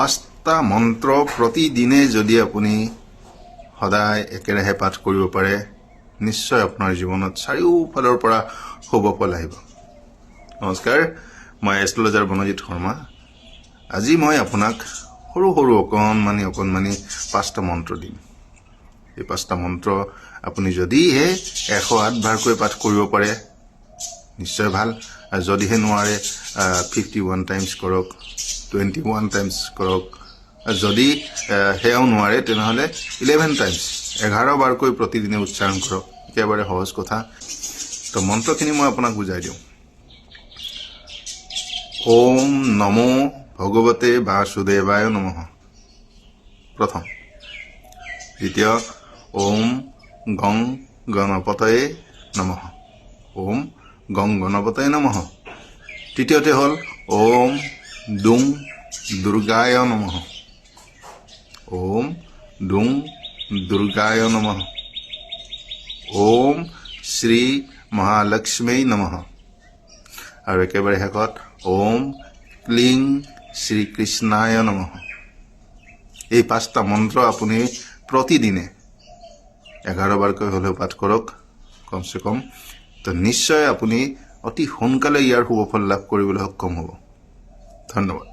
পাঁচটা মন্ত্ৰ প্ৰতিদিনে যদি আপুনি সদায় একেৰাহে পাঠ কৰিব পাৰে নিশ্চয় আপোনাৰ জীৱনত চাৰিওফালৰ পৰা শুভ ফল আহিব। নমস্কাৰ, মই এষ্ট্ৰলজাৰ বনজিৎ শৰ্মা। আজি মই আপোনাক সৰু সৰু অকণমানি পাঁচটা মন্ত্ৰ দিম। এই পাঁচটা মন্ত্ৰ আপুনি যদিহে 108 বাৰকৈ পাঠ কৰিব পাৰে নিশ্চয় ভাল, আৰু যদিহে নোৱাৰে 51 টাইমছ কৰক, 21 টাইমছ কৰক, আৰু যদি সেয়াও নোৱাৰে তেনেহ'লে 11 টাইমছ 11 বাৰকৈ প্ৰতিদিনে উচ্চাৰণ কৰক। একেবাৰে সহজ কথা। তো মন্ত্ৰখিনি মই আপোনাক বুজাই দিওঁ। ওম নমো ভগৱতে বাসুদেৱায় নমঃ প্ৰথম। দ্বিতীয়, ওম গং গণপতয়ে নমঃ। ওম গং গণপতয়ে নমঃ। তৃতীয়তে হ'ল ওম দুং দুৰ্গায় নমঃ। ওম দুং দুৰ্গায় নমঃ। ওম শ্ৰী মহালক্ষ্মী নমঃ। আৰু একেবাৰে শেষত ওম ক্লিং শ্ৰীকৃষ্ণায় নমঃ। এই পাঁচটা মন্ত্ৰ আপুনি প্ৰতিদিনে 11 বাৰকৈ হ'লেও পাঠ কৰক কমচে কম। তো নিশ্চয় আপুনি অতি সোনকালে ইয়াৰ শুভফল লাভ কৰিবলৈ সক্ষম হ'ব। ধন্যবাদ।